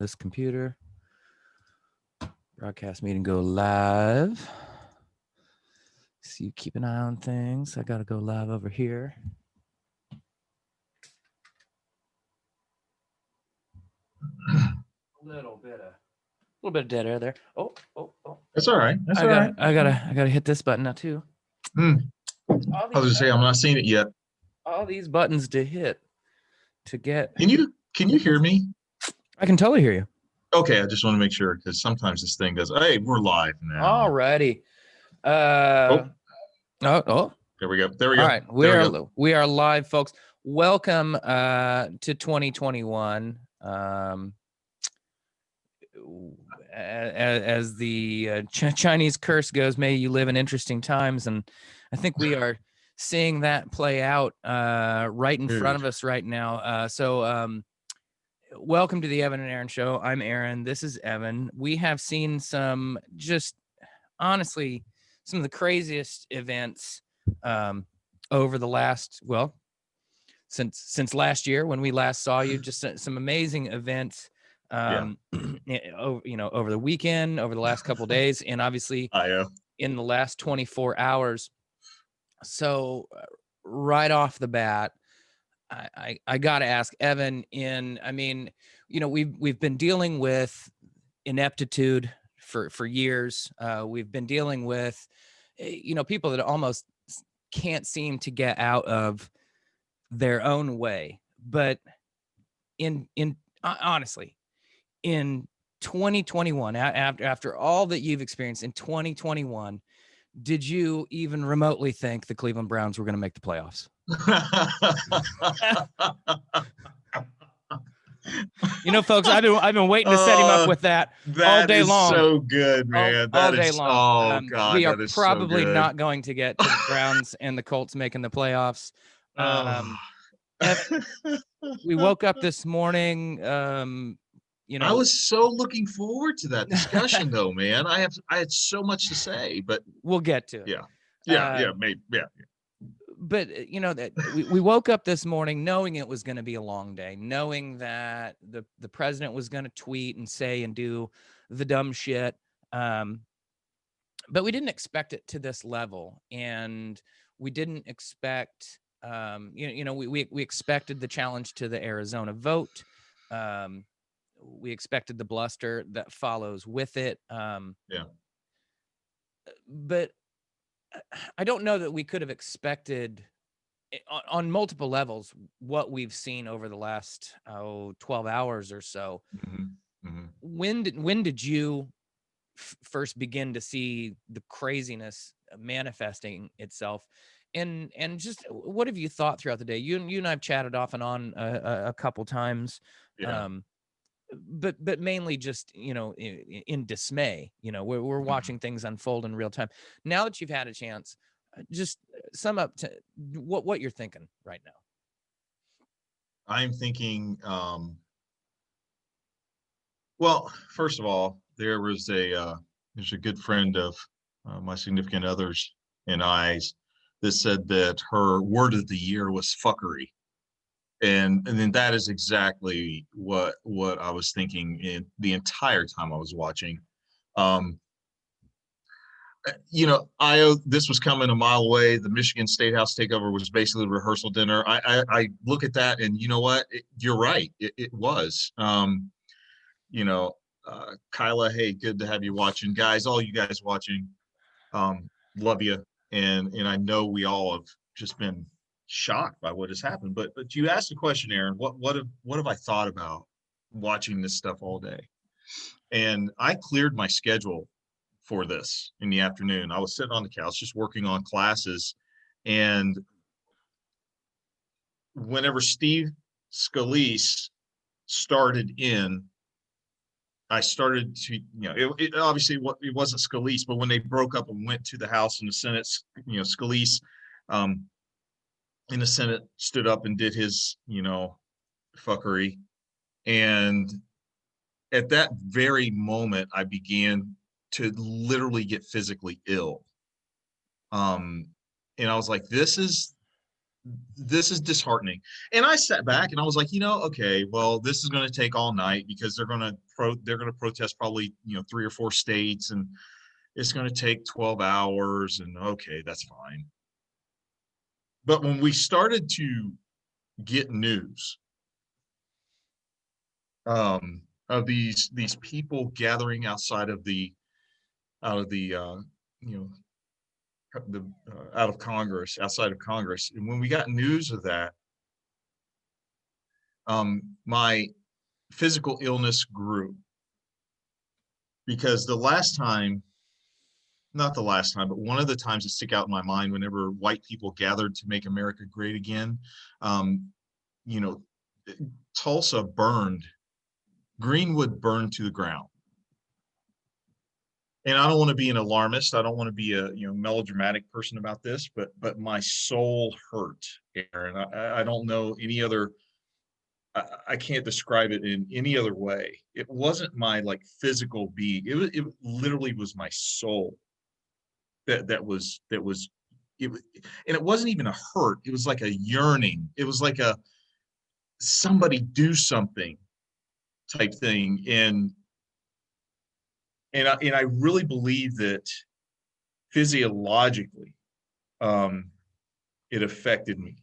this computer. Broadcast meeting go live. So you keep an eye on things. I got to go live over here. A little bit of dead air there. Oh. That's all right. I gotta hit this button now too. I was gonna say I'm not seeing it yet. All these buttons to hit to get. Can you hear me? I can totally hear you. Okay, I just want to make sure because sometimes this thing does. Hey, we're live now. Alrighty. Oh. There we go. All right, we are live, folks. Welcome to 2021. As the Chinese curse goes, may you live in interesting times, and I think we are seeing that play out right in front of us right now. So welcome to the Evan and Aaron Show. I'm Aaron. This is Evan. We have seen some, just honestly, some of the craziest events over the last, well, since last year when we last saw you. Just some amazing events over the weekend, over the last couple of days, and obviously in the last 24 hours. So right off the bat, I got to ask Evan, we've been dealing with ineptitude for years. We've been dealing with, people that almost can't seem to get out of their own way. But honestly, in 2021, after all that you've experienced in 2021, did you even remotely think the Cleveland Browns were going to make the playoffs? Folks, I've been waiting to set him up with that all day long. That is so good, man. All day long. Oh God, we are probably not going to get to the Browns and the Colts making the playoffs. We woke up this morning. I was so looking forward to that discussion, though, man. I had so much to say, but we'll get to it. Maybe. But that we woke up this morning knowing it was going to be a long day, knowing that the president was going to tweet and say and do the dumb shit. But we didn't expect it to this level, and we didn't expect. We expected the challenge to the Arizona vote. We expected the bluster that follows with it. But I don't know that we could have expected on multiple levels what we've seen over the last 12 hours or so. Mm-hmm. Mm-hmm. When did you first begin to see the craziness manifesting itself? And just what have you thought throughout the day? You and I've chatted off and on a couple times. Yeah. But mainly just, in dismay, we're watching things unfold in real time. Now that you've had a chance, just sum up to what you're thinking right now. I'm thinking, well, first of all, there's a good friend of my significant other's and I's that said that her word of the year was fuckery. And then that is exactly what I was thinking in the entire time I was watching. This was coming a mile away. The Michigan State House takeover was basically a rehearsal dinner. I look at that and you know what? You're right. It was. Kyla, hey, good to have you watching. Guys, all you guys watching, love you. And I know we all have just been shocked by what has happened, but you asked the question, Aaron, what have I thought about watching this stuff all day? And I cleared my schedule for this in the afternoon. I was sitting on the couch just working on classes, and whenever Steve Scalise started in, I started to, it obviously it wasn't Scalise, but when they broke up and went to the House and the Senate, Scalise in the Senate stood up and did his, fuckery. And at that very moment, I began to literally get physically ill. And I was like, this is this is disheartening. And I sat back and I was like, okay, well, this is going to take all night because they're going to protest probably, 3 or 4 states, and it's going to take 12 hours, and okay, that's fine. But when we started to get news of these people gathering outside of the out of the out of Congress, outside of Congress, and when we got news of that, my physical illness grew, because not the last time, but one of the times that stick out in my mind, whenever white people gathered to make America great again, you know, Tulsa burned, Greenwood burned to the ground. And I don't want to be an alarmist. I don't want to be a melodramatic person about this, but my soul hurt, Aaron. I don't know any other. I can't describe it in any other way. It wasn't my like physical being. It literally was my soul that was it, and it wasn't even a hurt. It was like a yearning. It was like a somebody do something type thing. And I really believe that physiologically, it affected me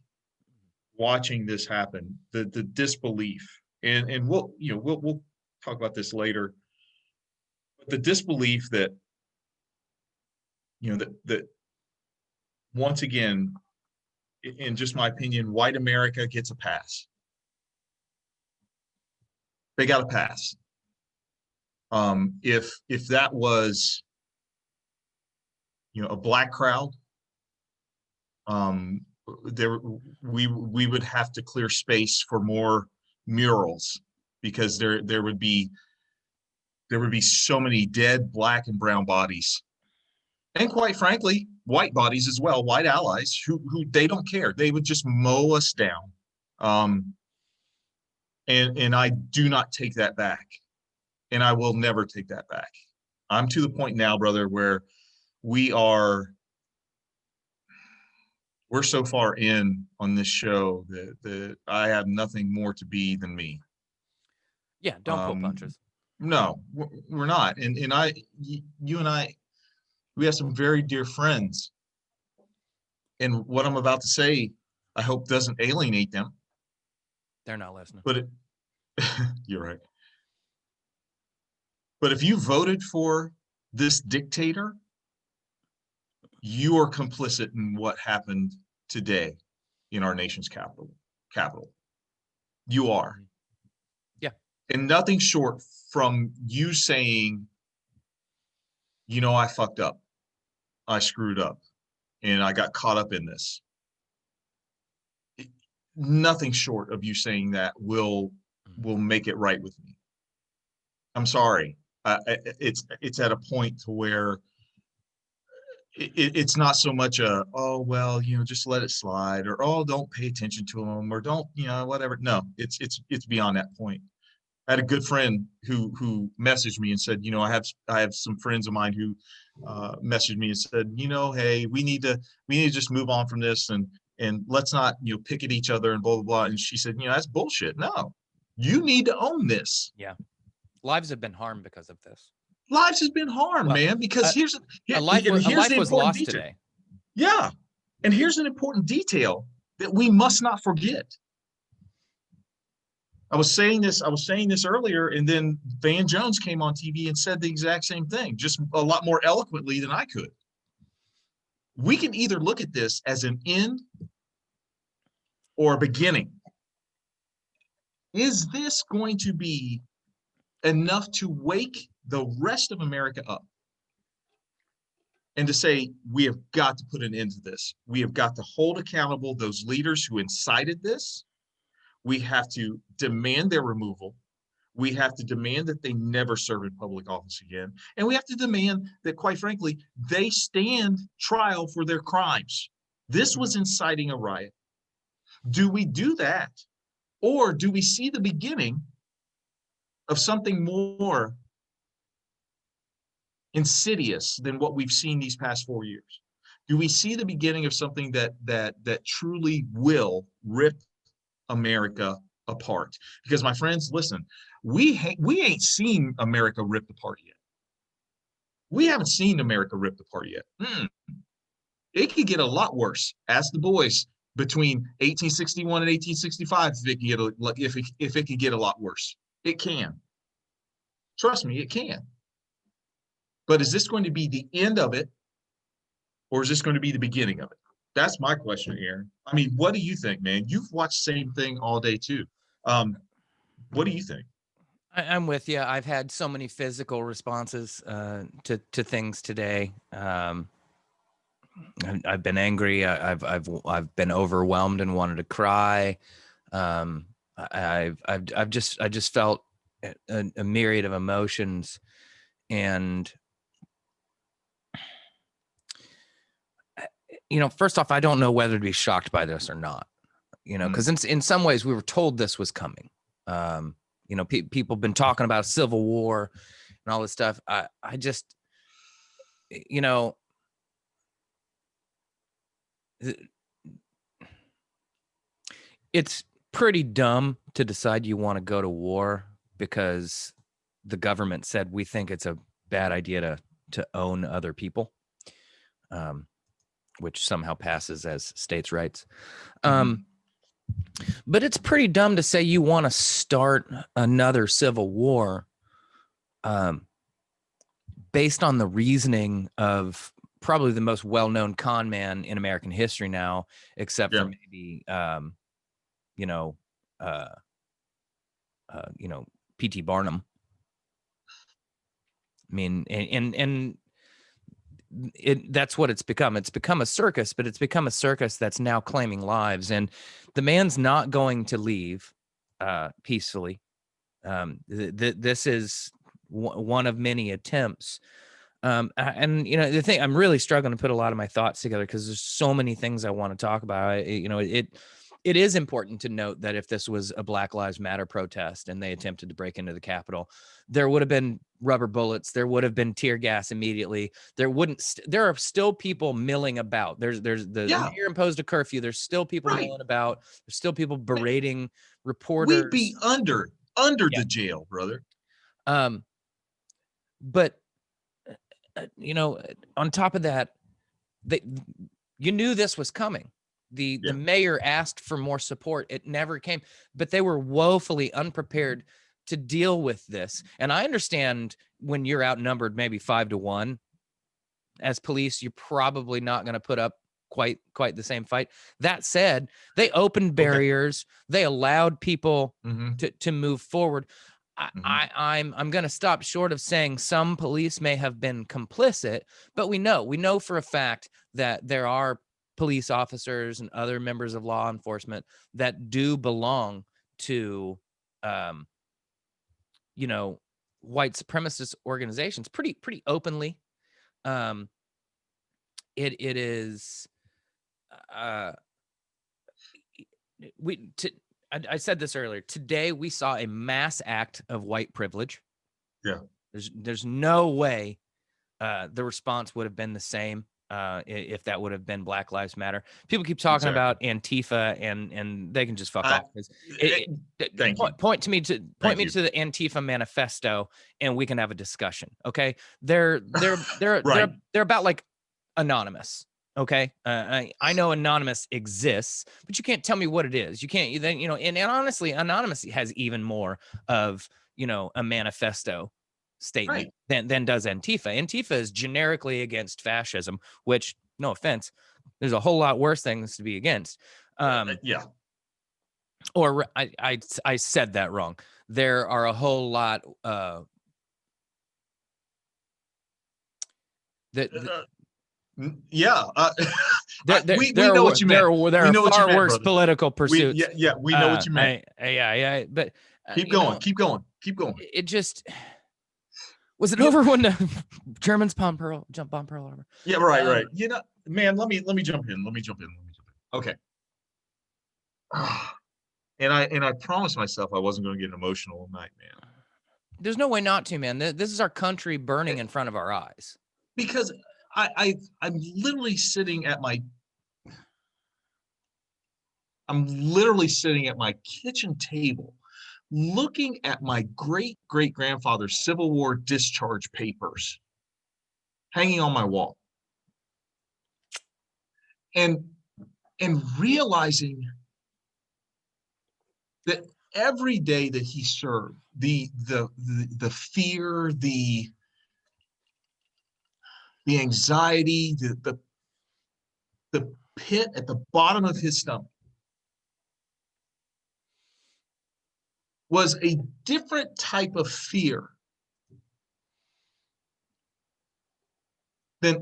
watching this happen. The disbelief, and we'll talk about this later. But the disbelief that that once again, in just my opinion, white America gets a pass. They got a pass. If that was a black crowd, there we would have to clear space for more murals, because there would be so many dead black and brown bodies, and quite frankly white bodies as well, white allies who they don't care. They would just mow us down. And I do not take that back. And I will never take that back. I'm to the point now, brother, where we're so far in on this show that I have nothing more to be than me. Yeah, don't pull punches. No, we're not. And you and I, we have some very dear friends. And what I'm about to say, I hope doesn't alienate them. They're not listening. But you're right. But if you voted for this dictator, you are complicit in what happened today in our nation's capital. You are. Yeah. And nothing short from you saying, I fucked up. I screwed up. And I got caught up in this. Nothing short of you saying that will make it right with me. I'm sorry. It's at a point to where it's not so much just let it slide, or don't pay attention to them, or don't whatever. No, it's beyond that point. I had a good friend who messaged me and said, I have some friends of mine who messaged me and said, hey, we need to just move on from this, and let's not pick at each other and blah blah blah. And she said, that's bullshit. No, you need to own this. Yeah. Lives have been harmed because of this. Lives has been harmed, man, because here's a life was lost detail. Today. Yeah. And here's an important detail that we must not forget. I was saying this earlier, and then Van Jones came on TV and said the exact same thing, just a lot more eloquently than I could. We can either look at this as an end or a beginning. Is this going to be enough to wake the rest of America up and to say, we have got to put an end to this? We have got to hold accountable those leaders who incited this. We have to demand their removal. We have to demand that they never serve in public office again. And we have to demand that, quite frankly, they stand trial for their crimes. This was inciting a riot. Do we do that? Or do we see the beginning of something more insidious than what we've seen these past 4 years? Do we see the beginning of something that truly will rip America apart? Because my friends, listen, we ain't seen America ripped apart yet. We haven't seen America ripped apart yet. It could get a lot worse. Ask the boys between 1861 and 1865 if it could get a lot worse. It can. Trust me, it can. But is this going to be the end of it, or is this going to be the beginning of it? That's my question, Aaron. I mean, what do you think, man? You've watched the same thing all day too. What do you think? I'm with you. I've had so many physical responses to things today. I've been angry. I've been overwhelmed and wanted to cry. I just felt a myriad of emotions, and first off, I don't know whether to be shocked by this or not. Because in some ways we were told this was coming. People have been talking about civil war and all this stuff. I just, it's pretty dumb to decide you want to go to war because the government said we think it's a bad idea to own other people, which somehow passes as states' rights. But it's pretty dumb to say you want to start another civil war based on the reasoning of probably the most well-known con man in American history now, except for maybe, P.T. Barnum. I mean, and that's what it's become. It's become a circus, but it's become a circus that's now claiming lives. And the man's not going to leave peacefully. This is one of many attempts. And the thing, I'm really struggling to put a lot of my thoughts together because there's so many things I want to talk about. It is important to note that if this was a Black Lives Matter protest and they attempted to break into the Capitol, there would have been rubber bullets. There would have been tear gas immediately. There are still people milling about. There's the mayor imposed a curfew. There's still people milling about. There's still people berating reporters. We'd be under the jail, brother. But on top of that, you knew this was coming. The mayor asked for more support. It never came, but they were woefully unprepared to deal with this. And I understand when you're outnumbered maybe 5-1 as police, you're probably not going to put up quite the same fight. That said, they opened barriers. They allowed people to move forward. I'm going to stop short of saying some police may have been complicit, but we know for a fact that there are police officers and other members of law enforcement that do belong to, white supremacist organizations pretty openly. It is, I said this earlier. Today we saw a mass act of white privilege. Yeah. There's no way the response would have been the same if that would have been Black Lives Matter. People keep talking about Antifa and they can just fuck off. Point me to the Antifa manifesto and we can have a discussion. Okay. They're about like anonymous. Okay. I know anonymous exists, but you can't tell me what it is. You can't then, and honestly, anonymous has even more of, a manifesto statement than does Antifa. Antifa is generically against fascism, which, no offense, there's a whole lot worse things to be against. Or I said that wrong. There are a whole lot we know what you meant. There are far worse political pursuits. We know what you meant. But keep going. It just was it over when the Germans bombed Pearl Harbor? Yeah, right. Man, let me jump in. Okay. And I promised myself I wasn't going to get emotional tonight, man. There's no way not to, man. This is our country burning in front of our eyes. Because I'm literally sitting at my I'm literally sitting at my kitchen table looking at my great-great-grandfather's Civil War discharge papers hanging on my wall, and realizing that every day that he served, the fear, the anxiety, the pit at the bottom of his stomach was a different type of fear than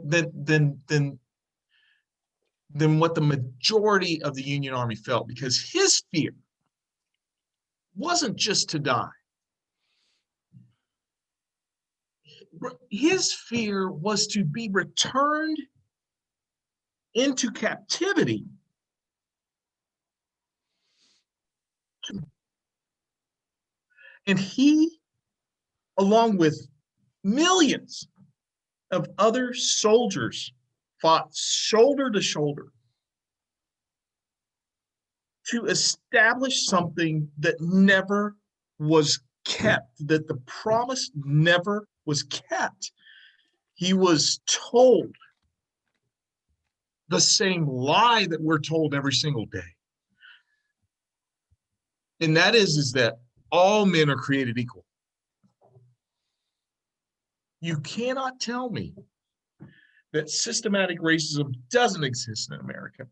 what the majority of the Union Army felt, because his fear wasn't just to die. His fear was to be returned into captivity and he, along with millions of other soldiers, fought shoulder to shoulder to establish something that never was kept, that the promise never was kept. He was told the same lie that we're told every single day. And that is that all men are created equal. You cannot tell me that systematic racism doesn't exist in America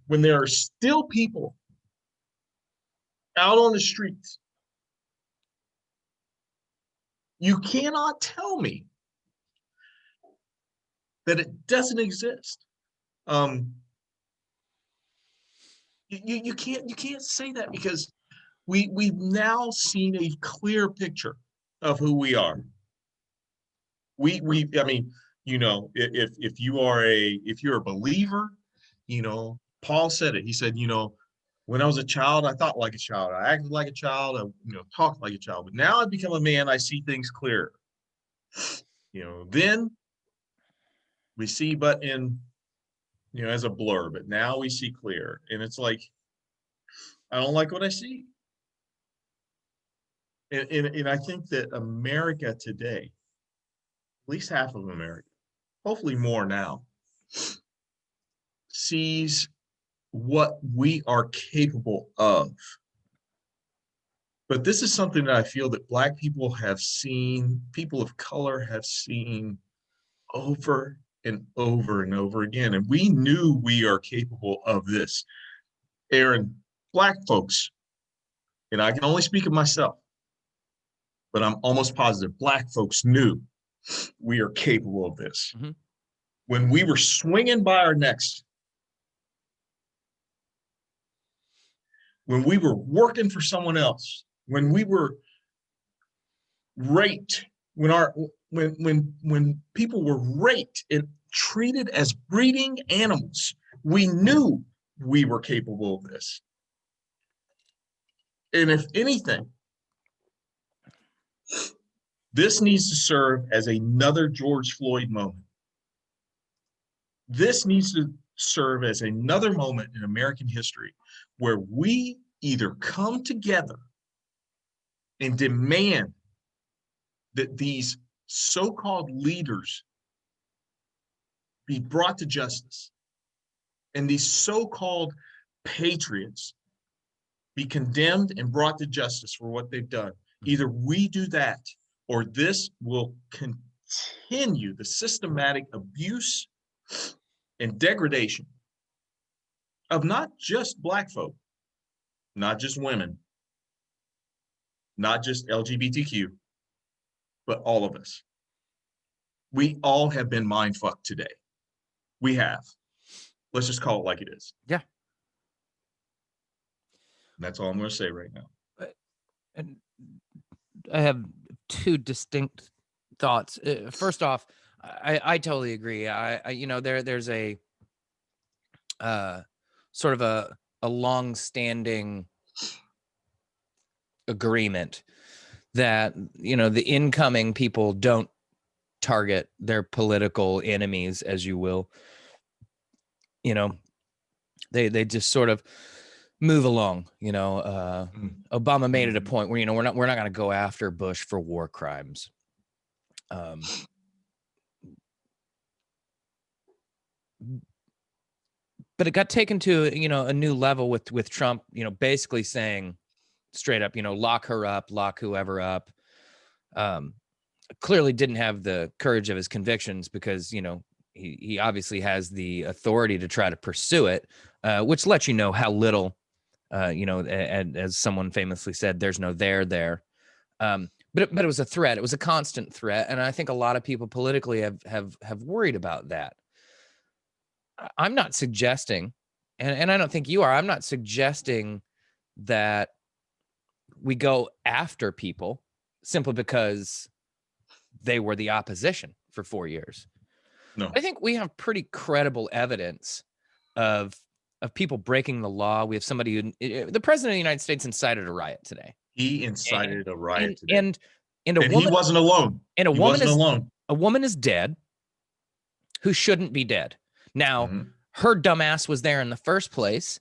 when there are still people out on the streets. You cannot tell me that it doesn't exist. You can't say that, because we've now seen a clear picture of who we are. I mean, you know, if you're a believer, you know, Paul said it. He said, you know, when I was a child, I thought like a child, I acted like a child, I, you know, talked like a child. But now I've become a man, I see things clearer. You know, then we see but in, you know, as a blur, but now we see clear. And it's like, I don't like what I see. And I think that America today, at least half of America, hopefully more now, sees what we are capable of. But this is something that I feel that Black people have seen, people of color have seen over and over and over again. And we knew we are capable of this. Aaron, Black folks, and I can only speak of myself, but I'm almost positive Black folks knew we are capable of this. Mm-hmm. When we were swinging by our necks, when we were working for someone else, when we were raped, when people were raped and treated as breeding animals, we knew we were capable of this. And if anything, this needs to serve as another George Floyd moment. This needs to serve as another moment in American history where we either come together and demand that these so-called leaders be brought to justice and these so-called patriots be condemned and brought to justice for what they've done. Either we do that, or this will continue the systematic abuse and degradation of not just Black folk, not just women, not just LGBTQ, but all of us. We all have been mind fucked today. We have. Let's just call it like it is. Yeah. And that's all I'm going to say right now. And I have two distinct thoughts. First off, I totally agree. I you know, there's a sort of a long-standing agreement that, you know, the incoming people don't target their political enemies, as you will. You know, they just sort of move along. You know, Obama made it a point where, you know, we're not going to go after Bush for war crimes. But it got taken to, you know, a new level with Trump, you know, basically saying straight up, you know, lock her up, lock whoever up. Clearly didn't have the courage of his convictions, because, you know, he obviously has the authority to try to pursue it, which lets you know how little, you know, and as someone famously said, there's no there. But it was a threat. It was a constant threat, and I think a lot of people politically have worried about that. I'm not suggesting, and I don't think you are, I'm not suggesting that we go after people simply because they were the opposition for 4 years. No. I think we have pretty credible evidence of people breaking the law. We have somebody who, the president of the United States incited a riot today. He incited a riot today. And a woman, he wasn't alone. And a he woman wasn't is alone. A woman is dead who shouldn't be dead. Now, her dumbass was there in the first place,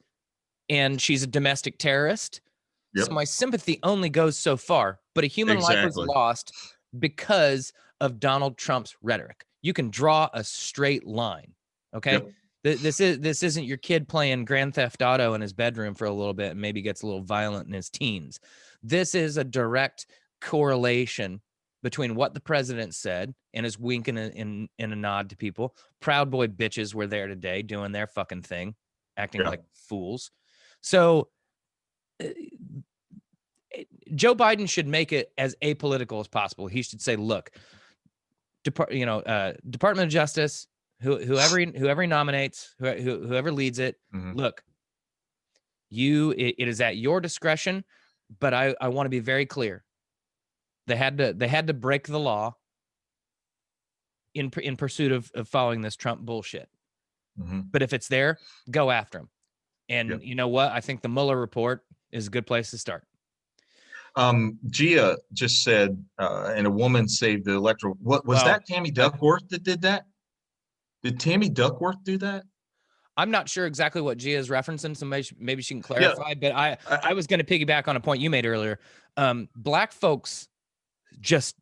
and she's a domestic terrorist. Yep. So my sympathy only goes so far, but a human life was lost because of Donald Trump's rhetoric. You can draw a straight line. Okay. Yep. This isn't your kid playing Grand Theft Auto in his bedroom for a little bit and maybe gets a little violent in his teens. This is a direct correlation between what the president said and his wink in a nod to people. Proud Boy bitches were there today doing their fucking thing, acting like fools. So Joe Biden should make it as apolitical as possible. He should say, look, Department of Justice, whoever he nominates, whoever leads it, look, it is at your discretion, but I want to be very clear. They had to break the law in pursuit of following this Trump bullshit. But if it's there, go after him. And you know what? I think the Mueller report is a good place to start. Gia just said, and a woman saved the electoral. What was that? Tammy Duckworth that did that? Did Tammy Duckworth do that? I'm not sure exactly what Gia is referencing, so maybe she can clarify. But I was going to piggyback on a point you made earlier. Black folks just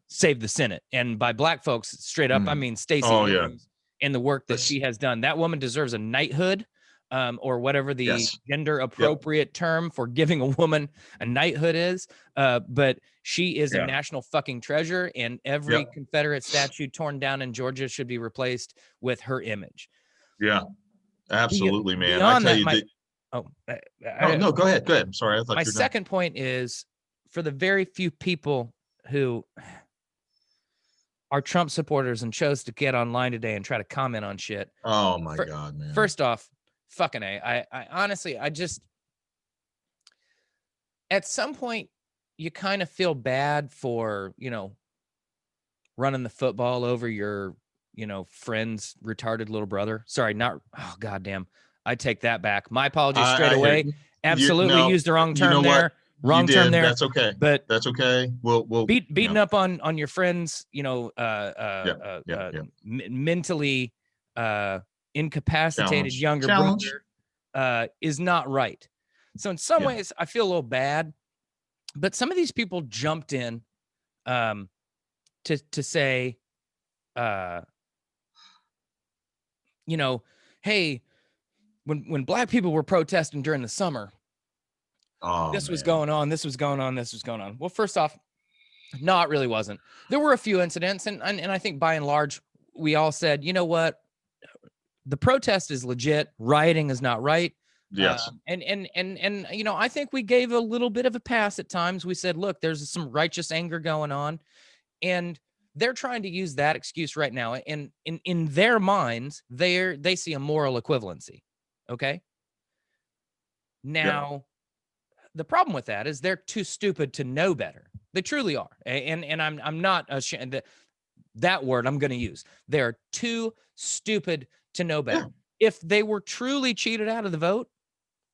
saved the Senate, and by black folks, straight up, I mean Stacey Abrams and the work that she has done. That woman deserves a knighthood. Or whatever the gender appropriate term for giving a woman a knighthood is. But she is a national fucking treasure, and every Confederate statue torn down in Georgia should be replaced with her image. Yeah, absolutely, man. I tell you no, go ahead. I'm sorry. I thought my second point is, for the very few people who are Trump supporters and chose to get online today and try to comment on shit. Oh my God, man. First off, fucking A. I honestly, at some point, you kind of feel bad for, you know, running the football over your, you know, friend's retarded little brother. Sorry, goddamn. I take that back. My apologies straight away. Absolutely used the wrong term there. Wrong term there. That's okay. But that's okay. We'll beating up on your friends, you know, mentally incapacitated younger brother is not right. So in some ways I feel a little bad, but some of these people jumped in to say, you know, hey, when black people were protesting during the summer, this was going on. Well, first off, no, it really wasn't. There were a few incidents, and I think by and large we all said, you know what, the protest is legit. Rioting is not right. Yes. And you know, I think we gave a little bit of a pass at times. We said, look, there's some righteous anger going on, and they're trying to use that excuse right now. And in their minds, they see a moral equivalency. Okay. Now, the problem with that is they're too stupid to know better. They truly are. And I'm not ashamed. That word I'm going to use. They're too stupid to know better. If they were truly cheated out of the vote,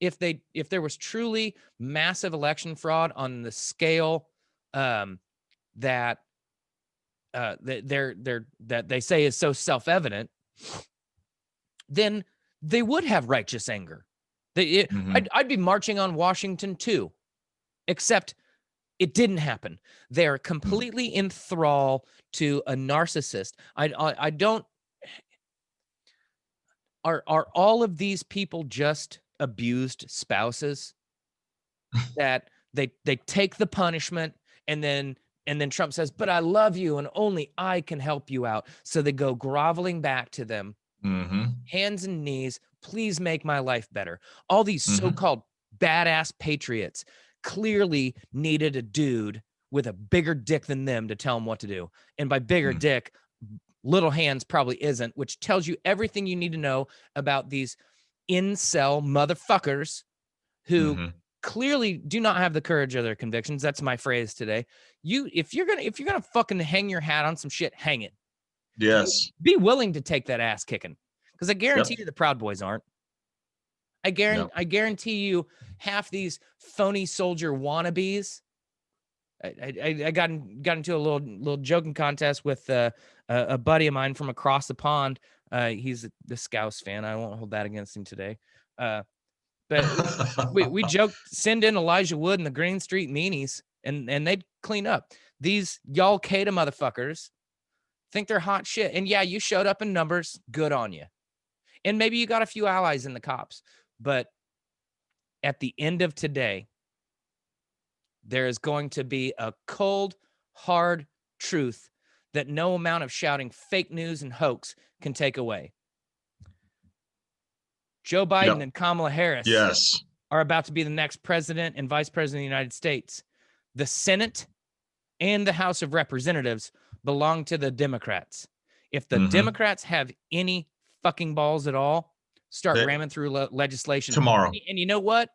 if there was truly massive election fraud on the scale that that they say is so self-evident, then they would have righteous anger. I'd be marching on Washington too, except it didn't happen. They're completely in thrall to a narcissist. I don't. Are all of these people just abused spouses that they take the punishment and then Trump says, "But I love you and only I can help you out." So they go groveling back to them, hands and knees, "Please make my life better." All these so-called badass patriots clearly needed a dude with a bigger dick than them to tell them what to do. And by bigger dick, little hands probably isn't, which tells you everything you need to know about these incel motherfuckers who clearly do not have the courage of their convictions. That's my phrase today. If you're gonna fucking hang your hat on some shit, hang it. Yes. Be willing to take that ass kicking, because I guarantee you the Proud Boys aren't. I guarantee you half these phony soldier wannabes. I got into a little joking contest with a buddy of mine from across the pond. He's the Scouse fan. I won't hold that against him today. But we joked, send in Elijah Wood and the Green Street Meanies, and they'd clean up. These y'all Qaeda motherfuckers think they're hot shit. And yeah, you showed up in numbers. Good on you. And maybe you got a few allies in the cops. But at the end of today, there is going to be a cold, hard truth that no amount of shouting fake news and hoax can take away. Joe Biden and Kamala Harris are about to be the next president and vice president of the United States. The Senate and the House of Representatives belong to the Democrats. If the Democrats have any fucking balls at all, start ramming through legislation tomorrow. And you know what?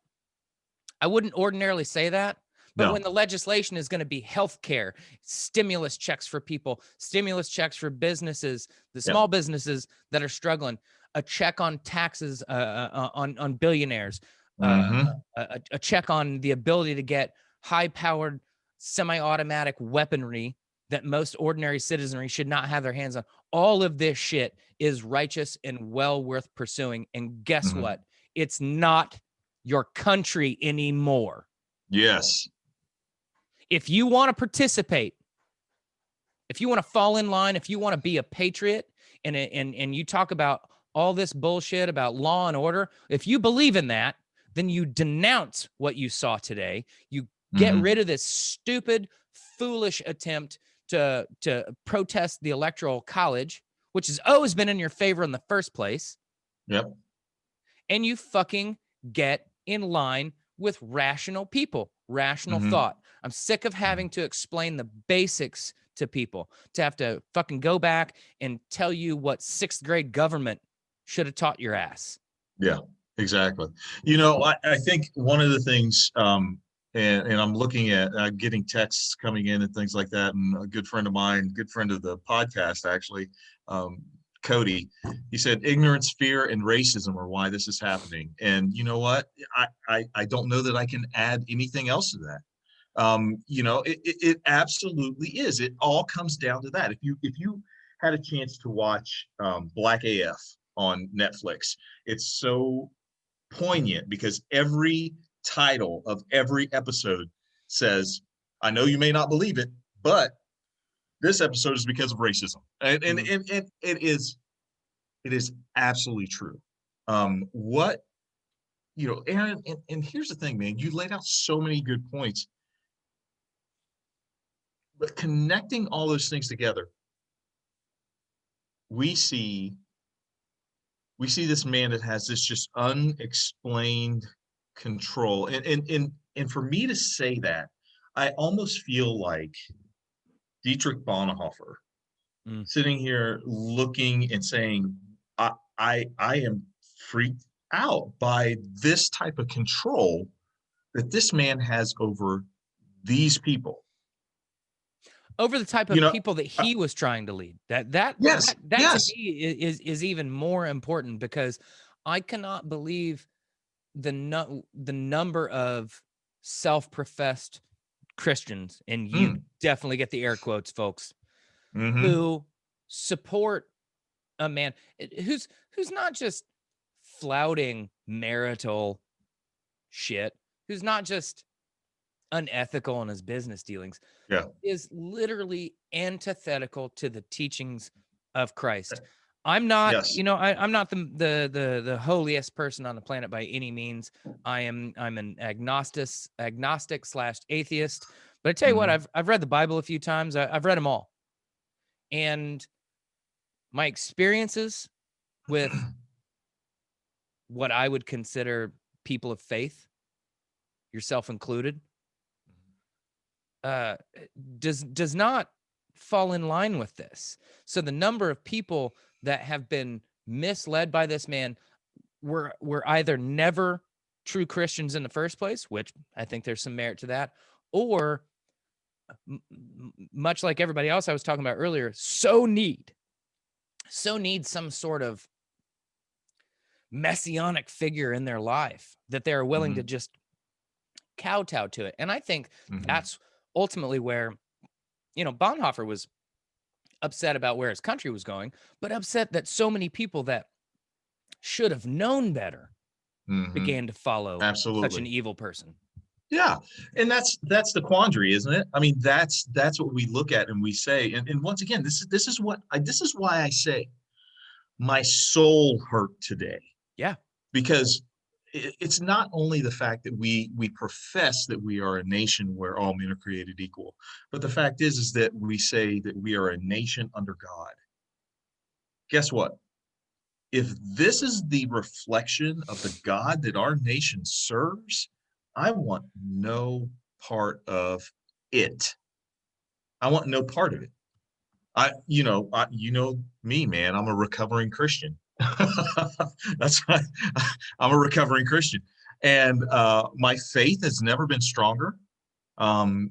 I wouldn't ordinarily say that. But when the legislation is going to be healthcare, stimulus checks for people, stimulus checks for businesses, the small businesses that are struggling, a check on taxes on billionaires, a check on the ability to get high-powered semi-automatic weaponry that most ordinary citizenry should not have their hands on. All of this shit is righteous and well worth pursuing. And guess what? It's not your country anymore. Yes. If you want to participate, if you want to fall in line, if you want to be a patriot, and you talk about all this bullshit about law and order, if you believe in that, then you denounce what you saw today. You get rid of this stupid, foolish attempt to protest the Electoral College, which has always been in your favor in the first place. Yep. And you fucking get in line with rational people, rational thought. I'm sick of having to explain the basics to people, to have to fucking go back and tell you what sixth grade government should have taught your ass. Yeah, exactly. You know, I think one of the things, and I'm looking at getting texts coming in and things like that. And a good friend of mine, good friend of the podcast, actually, Cody, he said, ignorance, fear, and racism are why this is happening. And you know what? I don't know that I can add anything else to that. You know, it absolutely is. It all comes down to that. If you had a chance to watch Black AF on Netflix, it's so poignant because every title of every episode says, I know you may not believe it, but this episode is because of racism. And it is absolutely true. What, you know, Aaron, and here's the thing, man, you laid out so many good points. But connecting all those things together, we see this man that has this just unexplained control. And for me to say that, I almost feel like Dietrich Bonhoeffer sitting here looking and saying, I am freaked out by this type of control that this man has over these people. Over the type of people that he was trying to lead. That to me is even more important, because I cannot believe the number of self-professed Christians, and you definitely get the air quotes, folks, who support a man who's not just flouting marital shit, who's not just unethical in his business dealings, Yeah. is literally antithetical to the teachings of Christ. I'm not, Yes. I'm not the holiest person on the planet by any means. I'm an agnostic slash atheist. But I tell you what, I've read the Bible a few times. I've read them all, and my experiences with what I would consider people of faith, yourself included, does not fall in line with this. So the number of people that have been misled by this man were either never true Christians in the first place, which I think there's some merit to that, or much like everybody else I was talking about earlier, so need some sort of messianic figure in their life that they're willing to just kowtow to it. And I think that's ultimately where, Bonhoeffer was upset about where his country was going, but upset that so many people that should have known better began to follow such an evil person. Yeah. And that's the quandary, isn't it? I mean, that's what we look at and we say, and once again, this is why I say my soul hurt today. Yeah. Because it's not only the fact that we profess that we are a nation where all men are created equal, but the fact is that we say that we are a nation under God. Guess what? If this is the reflection of the God that our nation serves, I want no part of it. I want no part of it. You know me, man. I'm a recovering Christian. That's right. I'm a recovering Christian, and my faith has never been stronger. I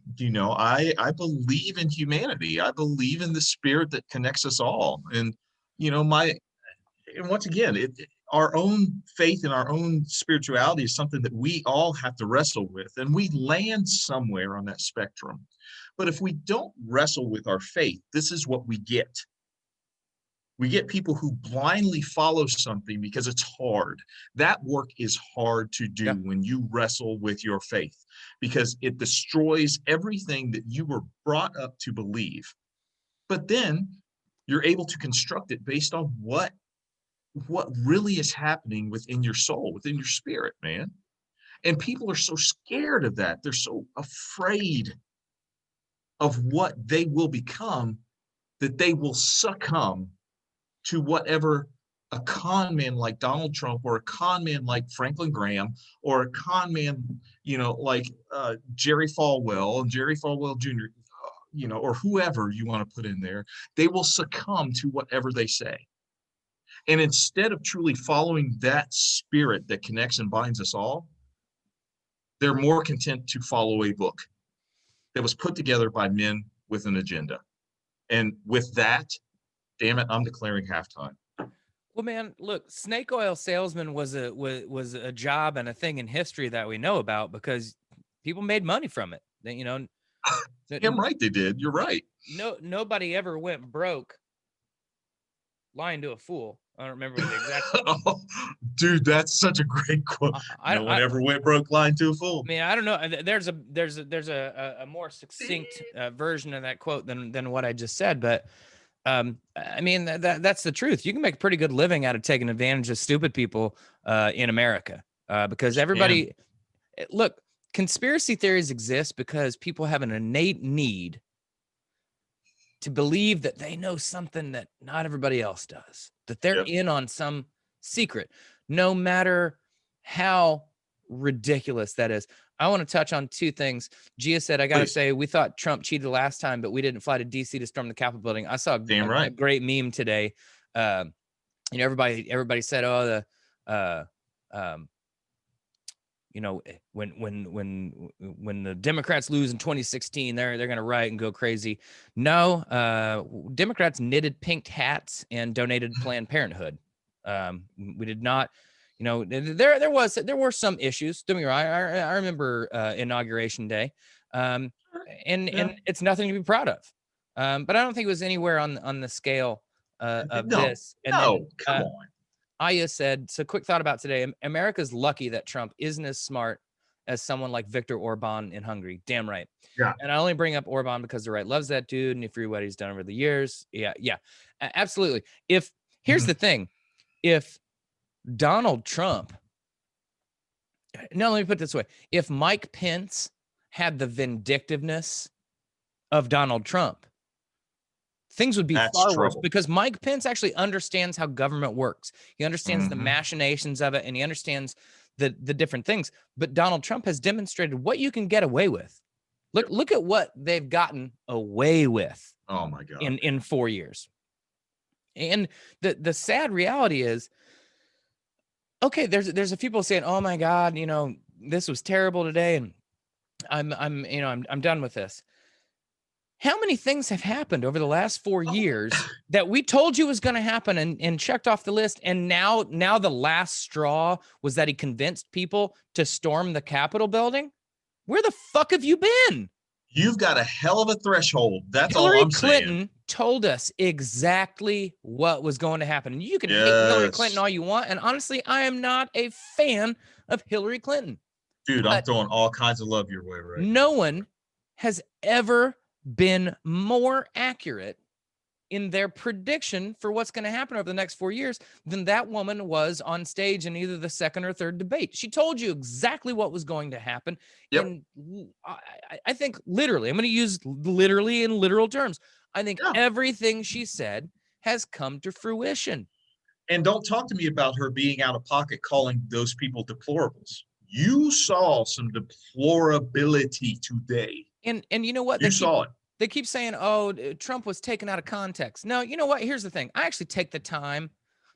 believe in humanity. I believe in the spirit that connects us all, and once again, our own faith and our own spirituality is something that we all have to wrestle with, and we land somewhere on that spectrum. But if we don't wrestle with our faith, this is what we get. We get people who blindly follow something because it's hard. That work is hard to do when you wrestle with your faith, because it destroys everything that you were brought up to believe. But then you're able to construct it based on what really is happening within your soul, within your spirit, man. And people are so scared of that. They're so afraid of what they will become that they will succumb to whatever a con man like Donald Trump, or a con man like Franklin Graham, or a con man, like Jerry Falwell Jr., or whoever you want to put in there. They will succumb to whatever they say. And instead of truly following that spirit that connects and binds us all, they're more content to follow a book that was put together by men with an agenda. And with that, damn it, I'm declaring halftime. Well, man, look, snake oil salesman was a job and a thing in history that we know about because people made money from it. Damn right they did. You're right. Nobody ever went broke lying to a fool. I don't remember what the exact. Oh, dude, that's such a great quote. No one ever went broke lying to a fool. I mean, I don't know. There's a more succinct version of that quote than what I just said, but I mean that's the truth. You can make a pretty good living out of taking advantage of stupid people in America because everybody. Look, conspiracy theories exist because people have an innate need to believe that they know something that not everybody else does, that they're in on some secret, no matter how ridiculous that is. I want to touch on two things. Gia said, I got to say, we thought Trump cheated last time, but we didn't fly to DC to storm the Capitol building. I saw a great meme today. Everybody said, oh, when the Democrats lose in 2016, they're going to riot and go crazy. No, Democrats knitted pink hats and donated Planned Parenthood. We did not, there were some issues. Don't get me wrong. I remember inauguration day, and it's nothing to be proud of. But I don't think it was anywhere on the scale of No, this. And then no, come on. Aya said, so quick thought about today. America's lucky that Trump isn't as smart as someone like Viktor Orban in Hungary. Damn right. Yeah. And I only bring up Orban because the right loves that dude. And if you read what he's done over the years, yeah, absolutely. Here's the thing, if Donald Trump, no, let me put it this way. If Mike Pence had the vindictiveness of Donald Trump, things would be far worse, because Mike Pence actually understands how government works. He understands the machinations of it, and he understands the different things. But Donald Trump has demonstrated what you can get away with. Look at what they've gotten away with. Oh my God. In 4 years. And the sad reality is, okay, there's a few people saying, "Oh my God, this was terrible today, and I'm done with this." How many things have happened over the last 4 years that we told you was going to happen and checked off the list? And now the last straw was that he convinced people to storm the Capitol building. Where the fuck have you been? You've got a hell of a threshold. That's all Hillary I'm Clinton saying. told us exactly what was going to happen. And you can hate Hillary Clinton all you want. And honestly, I am not a fan of Hillary Clinton. Dude, I'm throwing all kinds of love your way right now. No one has ever been more accurate in their prediction for what's going to happen over the next 4 years than that woman was on stage in either the second or third debate. She told you exactly what was going to happen. Yep. And I think literally, I'm going to use literally in literal terms, I think everything she said has come to fruition. And don't talk to me about her being out of pocket calling those people deplorables. You saw some deplorability today. And you know what? You saw it. They keep saying, "Oh, Trump was taken out of context." No, you know what? Here's the thing. I actually take the time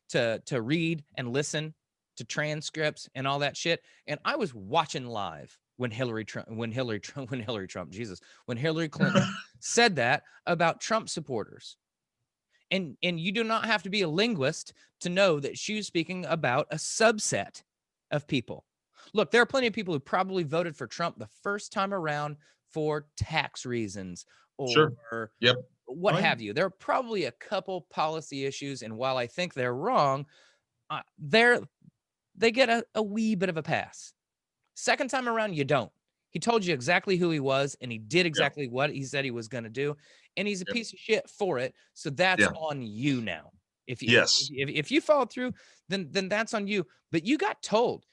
to read and listen to transcripts and all that shit. And I was watching live when Hillary Clinton said that about Trump supporters. And you do not have to be a linguist to know that she was speaking about a subset of people. Look, there are plenty of people who probably voted for Trump the first time around for tax reasons or what have you. There are probably a couple policy issues, and while I think they're wrong, they get a wee bit of a pass. Second time around, you don't. He told you exactly who he was, and he did exactly what he said he was going to do, and he's a piece of shit for it. So that's on you now. If you follow through, then that's on you. But you got told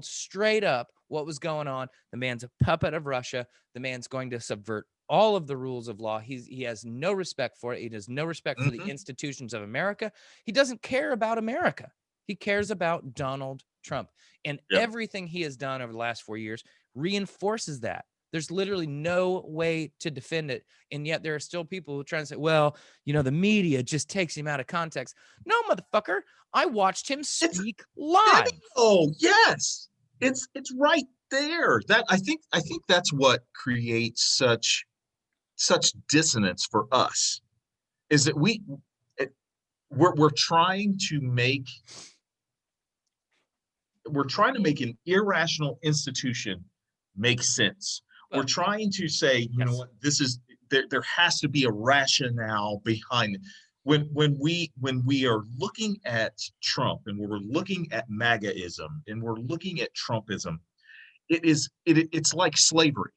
straight up what was going on. The man's a puppet of Russia. The man's going to subvert all of the rules of law. He has no respect for it. He has no respect for the institutions of America. He doesn't care about America. He cares about Donald Trump. And everything he has done over the last 4 years reinforces that. There's literally no way to defend it. And yet there are still people who try to say, well, the media just takes him out of context. No, motherfucker. I watched him speak live. Oh, yes. It's right there. That I think that's what creates such dissonance for us, is that we're trying to make an irrational institution make sense. We're trying to say, you know what, this is there has to be a rationale behind it. When we are looking at Trump and we're looking at MAGAism and we're looking at Trumpism, it's like slavery.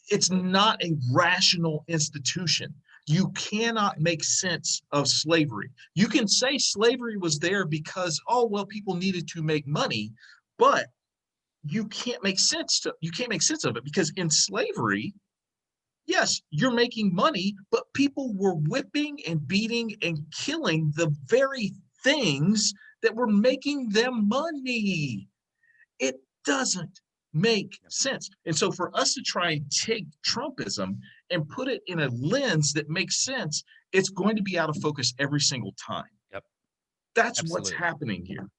It's not a rational institution. You cannot make sense of slavery. You can say slavery was there because, people needed to make money, but you can't make sense of it, because in slavery, yes, you're making money, but people were whipping and beating and killing the very things that were making them money. It doesn't make sense. And so for us to try and take Trumpism and put it in a lens that makes sense, it's going to be out of focus every single time. Yep. That's what's happening here.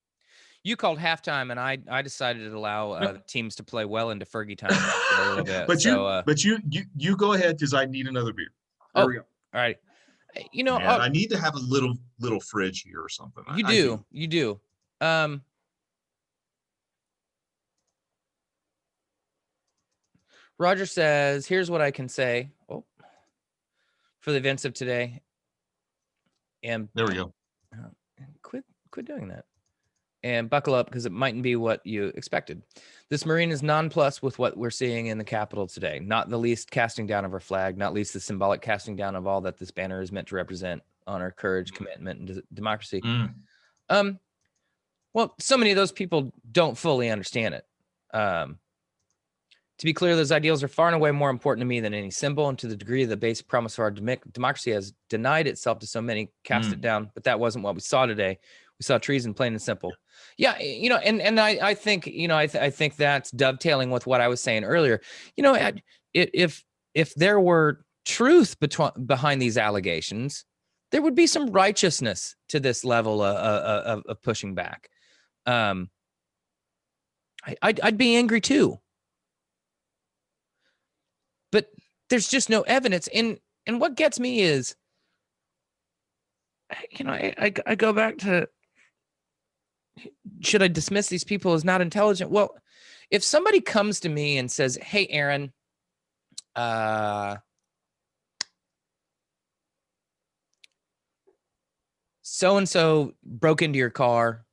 You called halftime, and I decided to allow teams to play well into Fergie time a little bit. But you go ahead, because I need another beer. There we go. All right. I need to have a little fridge here or something. You do. Roger says, here's what I can say. for the events of today. And there we go. Quit doing that. And buckle up, because it mightn't be what you expected. This Marine is nonplussed with what we're seeing in the Capitol today, not the least casting down of our flag, not least the symbolic casting down of all that this banner is meant to represent: honor, courage, commitment, and democracy. Well, so many of those people don't fully understand it. To be clear, those ideals are far and away more important to me than any symbol, and to the degree the basic promise of our democracy has denied itself to so many, cast it down. But that wasn't what we saw today. We saw treason, plain and simple. Yeah, and I think, I think that's dovetailing with what I was saying earlier. If there were truth behind these allegations, there would be some righteousness to this level of pushing back. I'd be angry too. But there's just no evidence. And what gets me is, I go back to, should I dismiss these people as not intelligent? Well, if somebody comes to me and says, hey, Aaron, so-and-so broke into your car.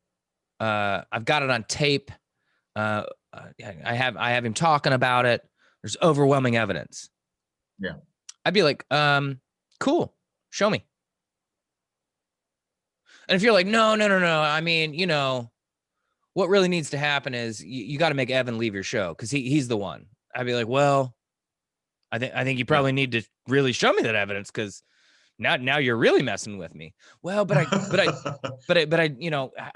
I've got it on tape. I have him talking about it. There's overwhelming evidence. Yeah. I'd be like, cool, show me. And if you're like, no, I mean, what really needs to happen is you got to make Evan leave your show because he's the one. I'd be like, well, I think you probably need to really show me that evidence, because now you're really messing with me. Well, but I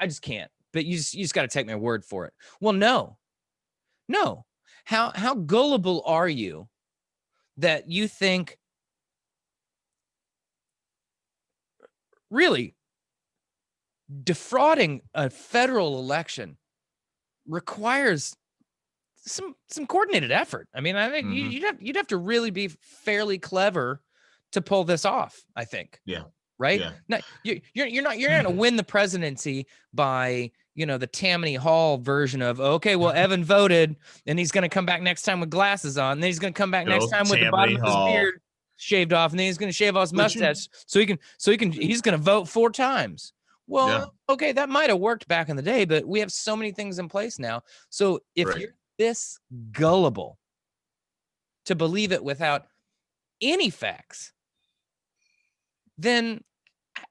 just can't. But you just got to take my word for it. Well, no. How gullible are you that you think really defrauding a federal election requires some coordinated effort? I mean, I think you'd have to really be fairly clever to pull this off, I think. Yeah. Right. Yeah. No, you're not going to win the presidency by, the Tammany Hall version of, okay, well, Evan voted and he's going to come back next time with glasses on. And then he's going to come back next time with the bottom of his beard shaved off. And then he's going to shave off his mustache he's going to vote 4 times. Well, okay, that might have worked back in the day, but we have so many things in place now. So if you're this gullible to believe it without any facts, then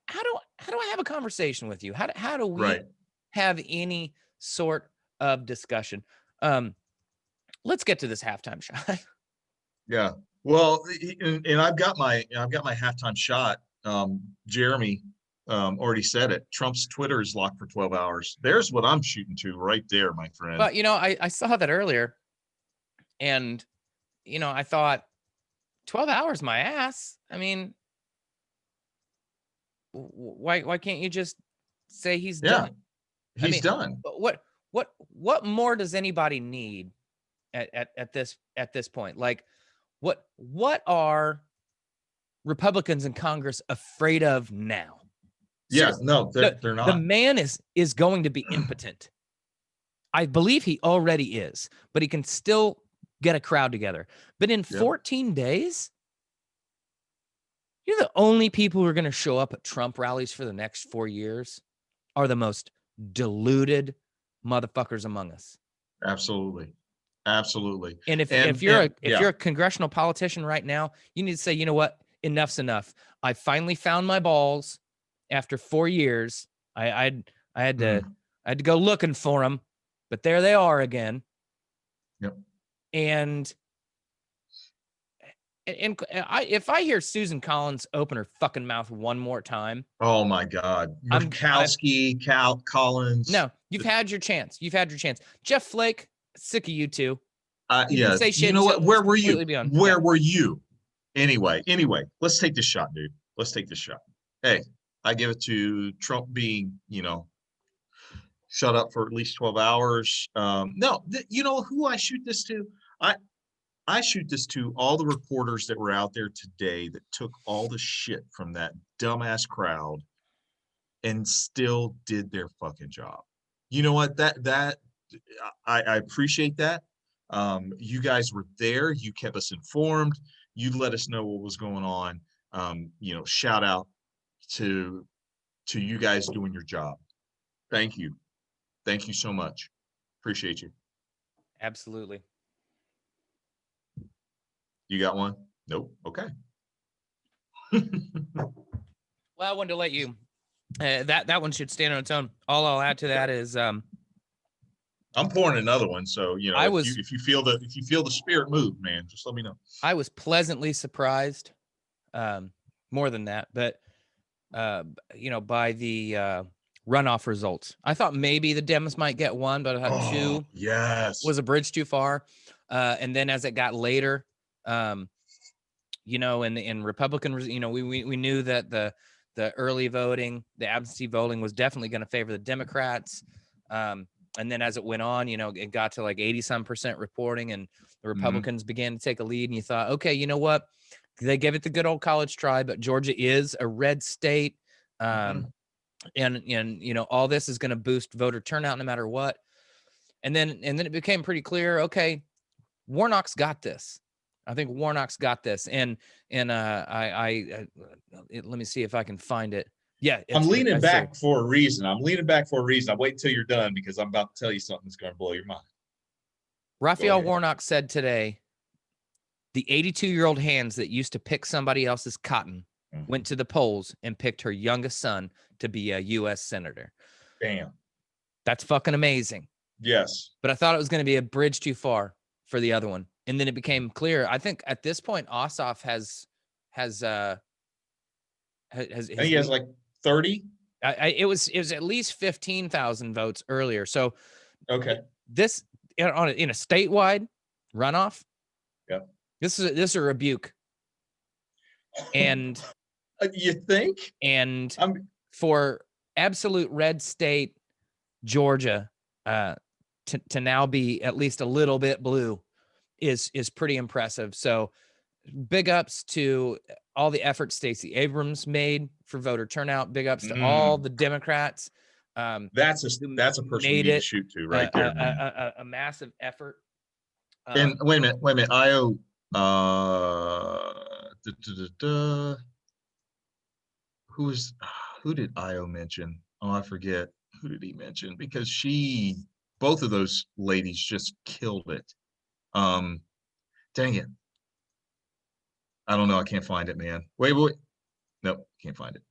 how do I have a conversation with you? How do we have any sort of discussion? Let's get to this halftime shot. Yeah. Well, and I've got my halftime shot. Jeremy already said it. Trump's Twitter is locked for 12 hours. There's what I'm shooting to right there, my friend. But I saw that earlier, and I thought, 12 hours, my ass. I mean, why can't you just say he's done? He's done. What more does anybody need at this point? Like, what are Republicans in Congress afraid of now? Yeah, no, they're not. The man is going to be impotent. I believe he already is, but he can still get a crowd together. But in 14 days, the only people who are going to show up at Trump rallies for the next 4 years are the most deluded motherfuckers among us. Absolutely. And if you're a congressional politician right now, you need to say, you know what? Enough's enough. I finally found my balls after 4 years. I had to go looking for them, but there they are again. Yep. And if I hear Susan Collins open her fucking mouth one more time, oh my God, Murkowski, Collins. No, you've had your chance. Jeff Flake, sick of you two. Yeah, say shit. You know what? Where were you? Where were you? Anyway, let's take this shot, dude. Let's take this shot. Hey, I give it to Trump being, shut up for at least 12 hours. No, who I shoot this to? I shoot this to all the reporters that were out there today that took all the shit from that dumbass crowd and still did their fucking job. You know what? I appreciate that. You guys were there. You kept us informed. You let us know what was going on. shout out to you guys doing your job. Thank you. Thank you so much. Appreciate you. Absolutely. You got one? Nope. Okay. Well, I wanted to let you, that one should stand on its own. All I'll add to that is, I'm pouring another one. So, if you feel the spirit move, man, just let me know. I was pleasantly surprised, more than that, but, by the, runoff results. I thought maybe the Dems might get one, but I had two. Yes. Was a bridge too far. And then as it got later, and Republican, we knew that the early voting, the absentee voting was definitely going to favor the Democrats. And then as it went on, it got to like 80% reporting, and the Republicans began to take a lead. And you thought, okay, you know what? They gave it the good old college try, but Georgia is a red state. And all this is going to boost voter turnout no matter what. And then it became pretty clear, okay, Warnock's got this. I think Warnock's got this. And let me see if I can find it. Yeah. I'm leaning back for a reason. I'm waiting until you're done, because I'm about to tell you something that's going to blow your mind. Raphael Warnock said today, the 82-year-old hands that used to pick somebody else's cotton went to the polls and picked her youngest son to be a U.S. senator. Damn. That's fucking amazing. Yes. But I thought it was going to be a bridge too far for the other one. And then it became clear. I think at this point, Ossoff has he has like 30. It was at least 15,000 votes earlier. So okay, this in a statewide runoff. Yeah, this is a rebuke. And you think? And for absolute red state Georgia to now be at least a little bit blue is pretty impressive. So big ups to all the efforts Stacey Abrams made for voter turnout. Big ups to all the Democrats. That's a person you need to shoot to right there, man. A massive effort. And wait a minute. IO. Who did IO mention? Oh, I forget. Who did he mention? Because both of those ladies just killed it. Dang it. I don't know. I can't find it, man. Wait. Nope, can't find it.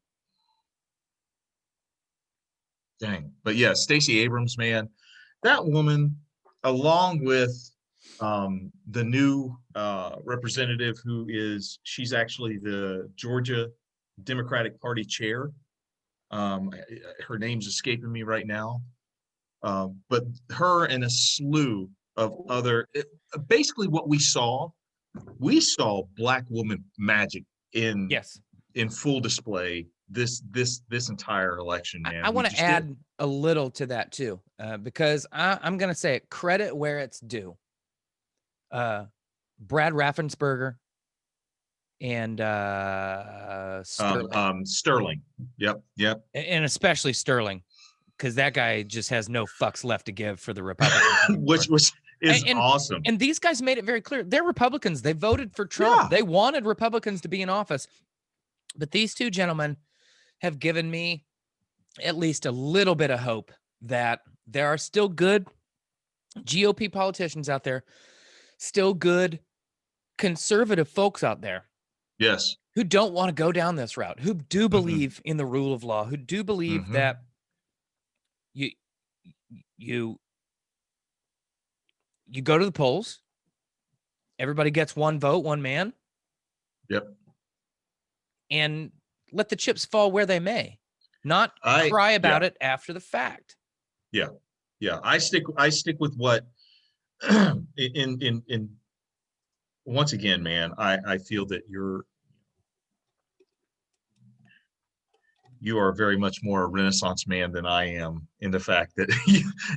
Dang. But yeah, Stacey Abrams, man, that woman, along with the new representative she's actually the Georgia Democratic Party chair. Her name's escaping me right now. But her and a slew of other, basically what we saw black woman magic in full display this entire election, man. I want to add a little to that too, because I'm going to say it, credit where it's due. Brad Raffensperger and Sterling. Sterling. Yep. And especially Sterling, because that guy just has no fucks left to give for the Republicans. which is awesome. And these guys made it very clear. They're Republicans. They voted for Trump. Yeah. They wanted Republicans to be in office. But these two gentlemen have given me at least a little bit of hope that there are still good GOP politicians out there, still good conservative folks out there. Yes. Who don't want to go down this route, who do believe in the rule of law, who do believe that you go to the polls, everybody gets one vote, one man. Yep. And let the chips fall where they may, not cry about it after the fact. Yeah. I stick with what in once again, man, I feel that you are very much more a Renaissance man than I am, in the fact that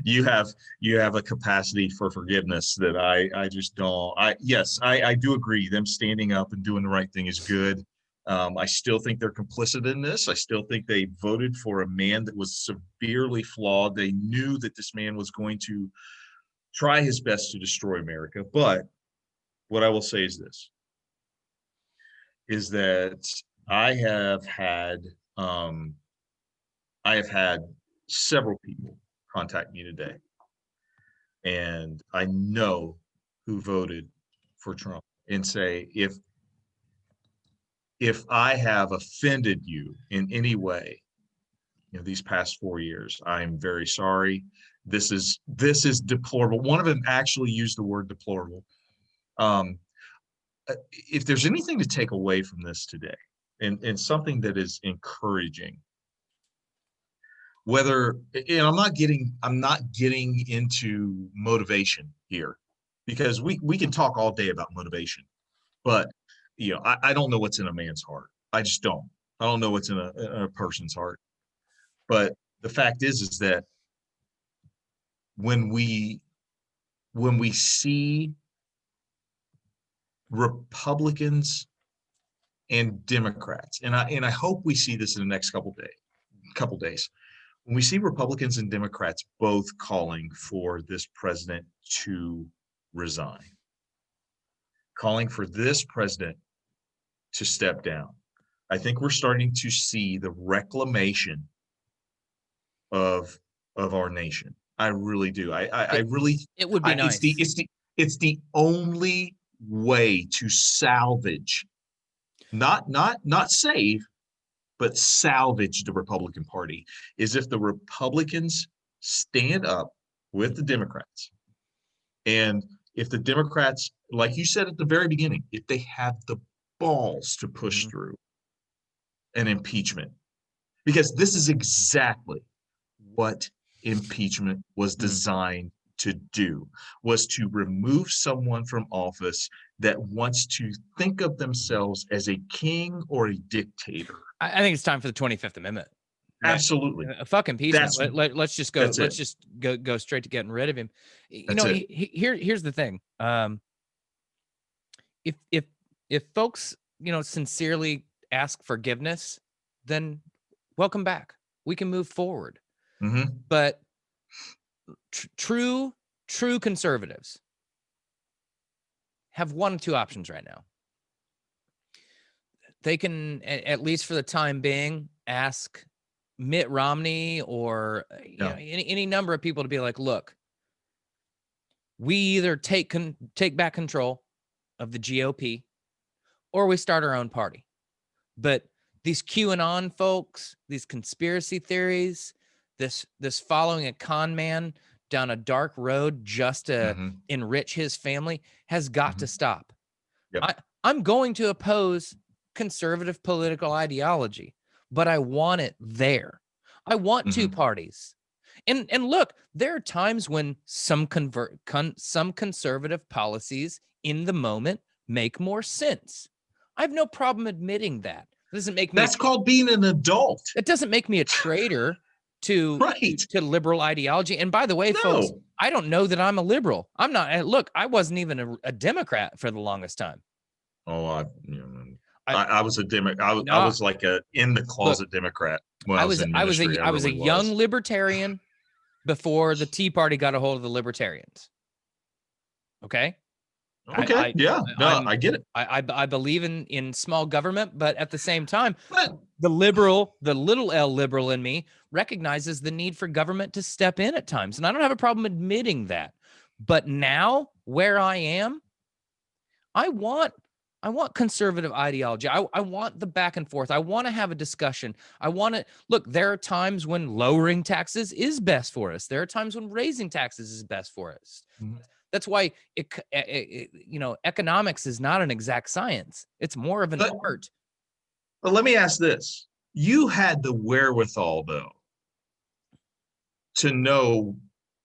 you have a capacity for forgiveness that I just don't. I do agree. Them standing up and doing the right thing is good. I still think they're complicit in this. I still think they voted for a man that was severely flawed. They knew that this man was going to try his best to destroy America. But what I will say is this, is that I have had um, I have had several people contact me today, and I know who voted for Trump and say, if I have offended you in any way, these past 4 years, I'm very sorry. This is deplorable. One of them actually used the word deplorable. Um, if there's anything to take away from this today, and something that is encouraging, whether, and I'm not getting into motivation here, because we can talk all day about motivation, but I don't know what's in a man's heart. I just don't. I don't know what's in a person's heart. But the fact is that when we see Republicans and Democrats, and I hope we see this in the next couple days, when we see Republicans and Democrats both calling for this president to resign, calling for this president to step down, I think we're starting to see the reclamation of our nation. I really do. I really, It would be nice. It's the only way to salvage, not save, but salvage the Republican Party, is if the Republicans stand up with the Democrats. And if the Democrats, like you said at the very beginning, if they have the balls to push through an impeachment, because this is exactly what impeachment was designed to do, was to remove someone from office that wants to think of themselves as a king or a dictator. I think it's time for the 25th Amendment. Absolutely. A fucking impeachment. Let's just go. Let's just go straight to getting rid of him. Here's the thing. If folks, sincerely ask forgiveness, then welcome back. We can move forward. But true conservatives have one of two options right now. They can, at least for the time being, ask Mitt Romney or any number of people to be like, look, we either take back control of the GOP or we start our own party. But these QAnon folks, these conspiracy theories, this following a con man down a dark road just to enrich his family has got to stop. Yep. I'm going to oppose conservative political ideology, but I want it there. I want two parties. And look, there are times when some conservative policies in the moment make more sense. I have no problem admitting that. It doesn't make me. That's called being an adult. It doesn't make me a traitor to liberal ideology. And by the way, folks, I don't know that I'm a liberal. I'm not. Look, I wasn't even a Democrat for the longest time. Oh, I was a Democrat. I was like a in the closet Democrat. When I was a young libertarian before the Tea Party got a hold of the libertarians. Okay. I get it. I believe in small government, but at the same time, the little L liberal in me recognizes the need for government to step in at times. And I don't have a problem admitting that. But now where I am, I want conservative ideology. I want the back and forth. I want to have a discussion. Look, there are times when lowering taxes is best for us. There are times when raising taxes is best for us. That's why economics is not an exact science. It's more of an art. But let me ask this. You had the wherewithal, though, to know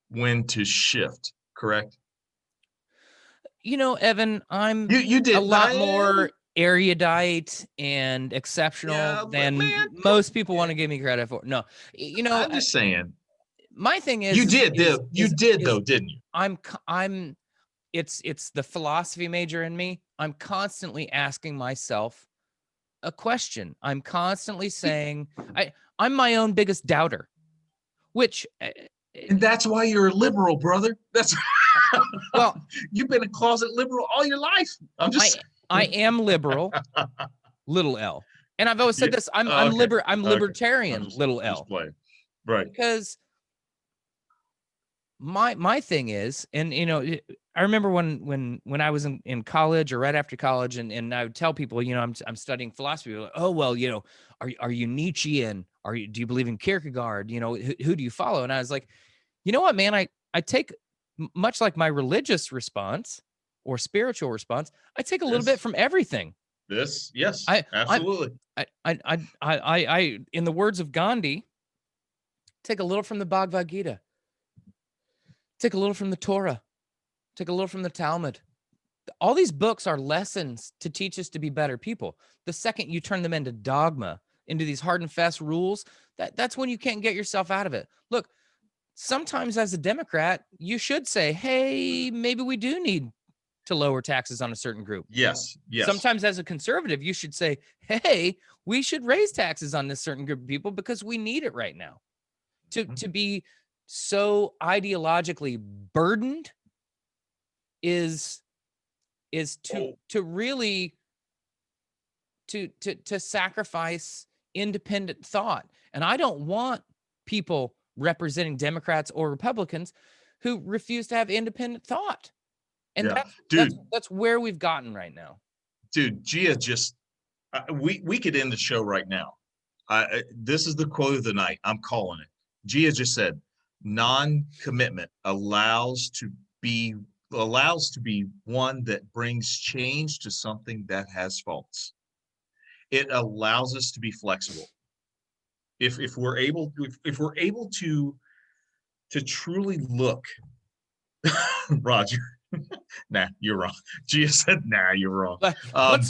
when to shift, correct? Evan, I'm you did a lot more erudite and exceptional than most people want to give me credit for. No, I'm just saying. My thing is, you did, though, didn't you? It's the philosophy major in me. I'm constantly asking myself a question. I'm constantly saying, I'm my own biggest doubter, which. And that's why you're a liberal, brother. That's well, you've been a closet liberal all your life. I am liberal, little L. And I've always said this, I'm libertarian, Just little L. playing. Right. Because my thing is, and I remember when I was in college or right after college, and I would tell people, I'm studying philosophy. Like, oh, well, are you Nietzschean? Do you believe in Kierkegaard? Who do you follow? And I was like, you know what, man, I take, much like my religious response or spiritual response, I take a little bit from everything. Yes, absolutely. I in the words of Gandhi, take a little from the Bhagavad Gita, take a little from the Torah, take a little from the Talmud. All these books are lessons to teach us to be better people. The second you turn them into dogma, into these hard and fast rules, that's when you can't get yourself out of it. Look, sometimes as a Democrat, you should say, hey, maybe we do need to lower taxes on a certain group. Yes. Sometimes as a conservative, you should say, hey, we should raise taxes on this certain group of people because we need it right now. To be so ideologically burdened is to really to sacrifice independent thought. And I don't want people representing Democrats or Republicans who refuse to have independent thought. And that's where we've gotten right now. Dude, Gia just we could end the show right now. This is the quote of the night. I'm calling it. Gia just said, non-commitment allows to be one that brings change to something that has faults. It allows us to be flexible. If we're able to truly look, Roger. Nah, you're wrong. Gia said, nah, you're wrong.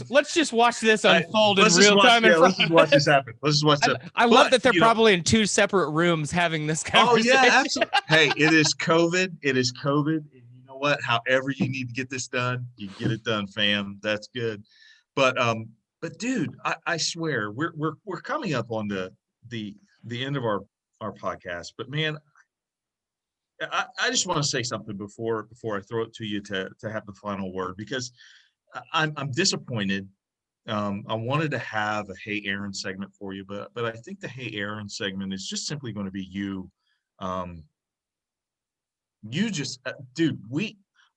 Let's just watch this unfold in real time. Let's just watch this happen. I love that they're probably in two separate rooms having this conversation. Oh, yeah, absolutely. Hey, it is COVID. And you know what? However you need to get this done, you get it done, fam. That's good. But dude, I swear, we're coming up on the end of our podcast. But man, I just want to say something before I throw it to you to have the final word, because I'm disappointed. I wanted to have a Hey Aaron segment for you, but I think the Hey Aaron segment is just simply going to be you. You just, dude,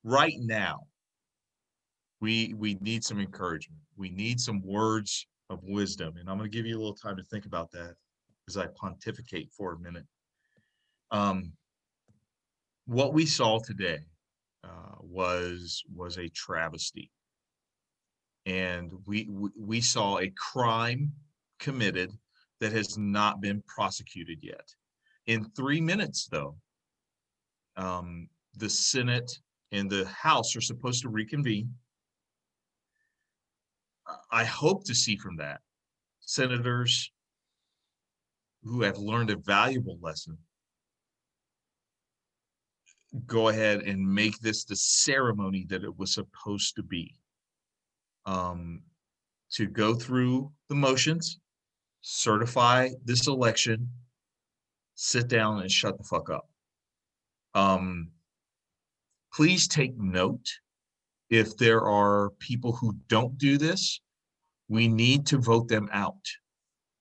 right now, we need some encouragement. We need some words of wisdom. And I'm going to give you a little time to think about that as I pontificate for a minute. What we saw today was a travesty, and we saw a crime committed that has not been prosecuted yet. In 3 minutes, though, the Senate and the House are supposed to reconvene. I hope to see from that senators who have learned a valuable lesson go ahead and make this the ceremony that it was supposed to be. To go through the motions, certify this election, sit down and shut the fuck up. Please take note. If there are people who don't do this, we need to vote them out.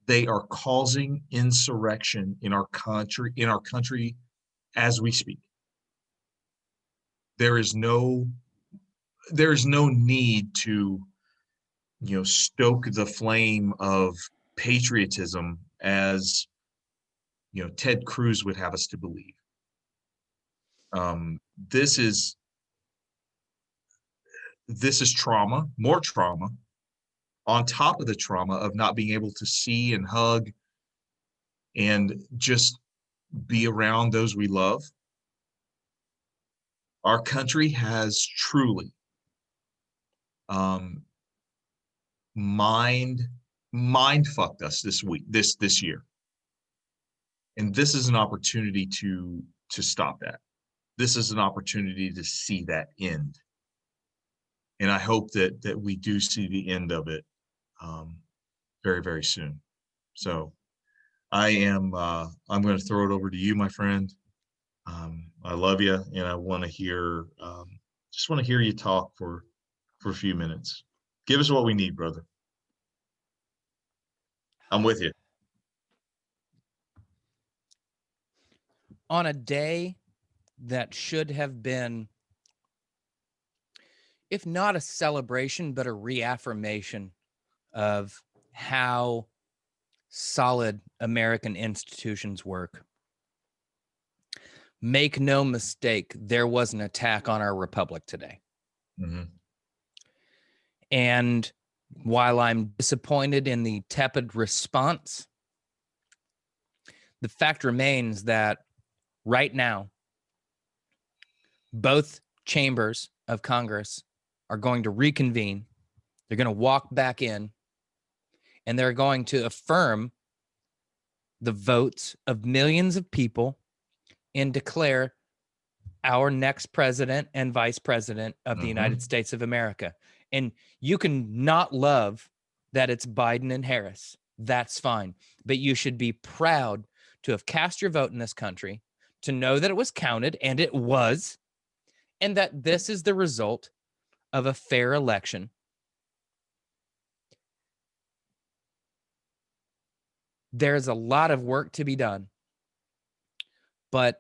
They are causing insurrection in our country as we speak. There is no need to, stoke the flame of patriotism as, Ted Cruz would have us to believe. This is trauma, more trauma, on top of the trauma of not being able to see and hug and just be around those we love. Our country has truly mind fucked us this year. And this is an opportunity to stop that. This is an opportunity to see that end. And I hope that we do see the end of it very, very soon. So I'm going to throw it over to you, my friend. I love you, and I want to hear you talk for a few minutes. Give us what we need, brother. I'm with you. On a day that should have been, if not a celebration, but a reaffirmation of how solid American institutions work. Make no mistake, there was an attack on our republic today. Mm-hmm. And while I'm disappointed in the tepid response, the fact remains that right now, both chambers of Congress are going to reconvene. They're going to walk back in, and they're going to affirm the votes of millions of people and declare our next president and vice president of the United States of America. And you can not love that it's Biden and Harris. That's fine. But you should be proud to have cast your vote in this country, to know that it was counted, and it was, and that this is the result of a fair election. There's a lot of work to be done. But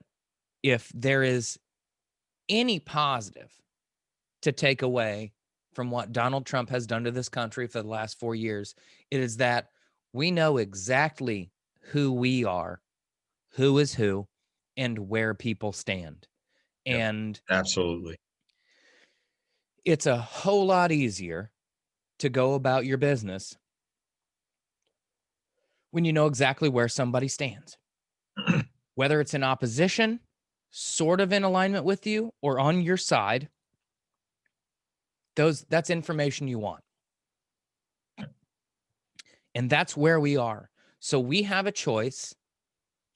if there is any positive to take away from what Donald Trump has done to this country for the last 4 years, it is that we know exactly who we are, who is who, and where people stand. Yep, and absolutely. It's a whole lot easier to go about your business when you know exactly where somebody stands, whether it's in opposition, sort of in alignment with you, or on your side. That's information you want. And that's where we are. So we have a choice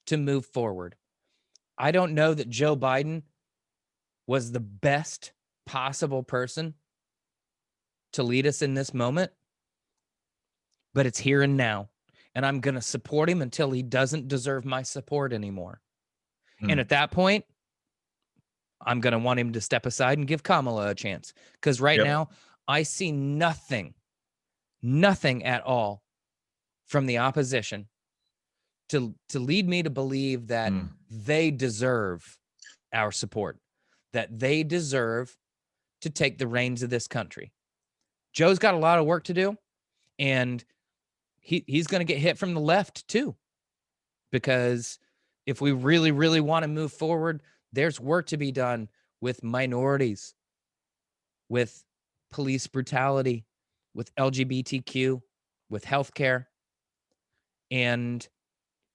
to move forward. I don't know that Joe Biden was the best possible person to lead us in this moment, but it's here and now. And I'm going to support him until he doesn't deserve my support anymore. And at that point, I'm going to want him to step aside and give Kamala a chance. Because right now, I see nothing at all from the opposition to lead me to believe that they deserve our support, that they deserve to take the reins of this country. Joe's got a lot of work to do, and he's going to get hit from the left too, because if we really, really want to move forward, there's work to be done with minorities, with police brutality, with LGBTQ, with healthcare. And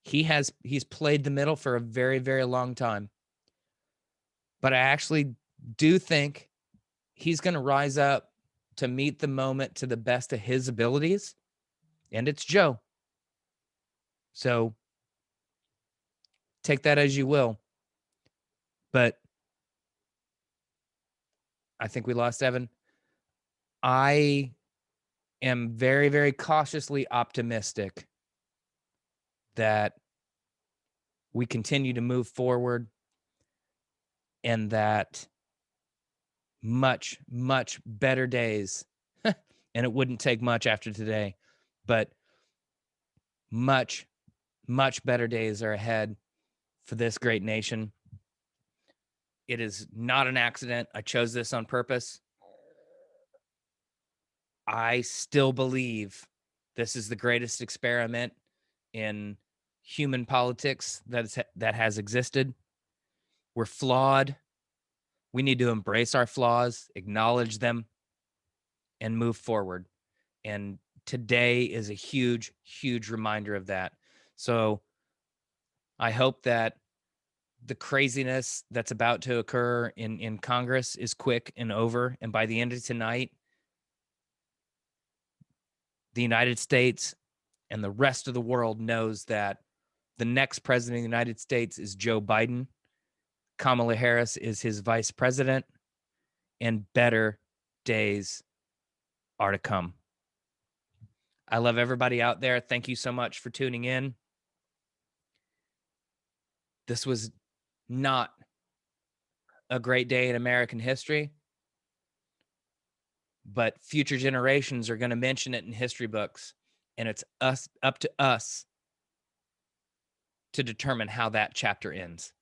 he's played the middle for a very, very long time. But I actually do think he's going to rise up to meet the moment to the best of his abilities. And it's Joe. So take that as you will. But I think we lost Evan. I am very, very cautiously optimistic that we continue to move forward, and that much, much better days, and it wouldn't take much after today, but much, much better days are ahead for this great nation. It is not an accident. I chose this on purpose. I still believe this is the greatest experiment in human politics that has existed. We're flawed. We need to embrace our flaws, acknowledge them, and move forward. And today is a huge, huge reminder of that. So I hope that the craziness that's about to occur in Congress is quick and over. And by the end of tonight, the United States and the rest of the world knows that the next president of the United States is Joe Biden. Kamala Harris is his vice president, and better days are to come. I love everybody out there. Thank you so much for tuning in. This was not a great day in American history, but future generations are going to mention it in history books. and it's up to us to determine how that chapter ends.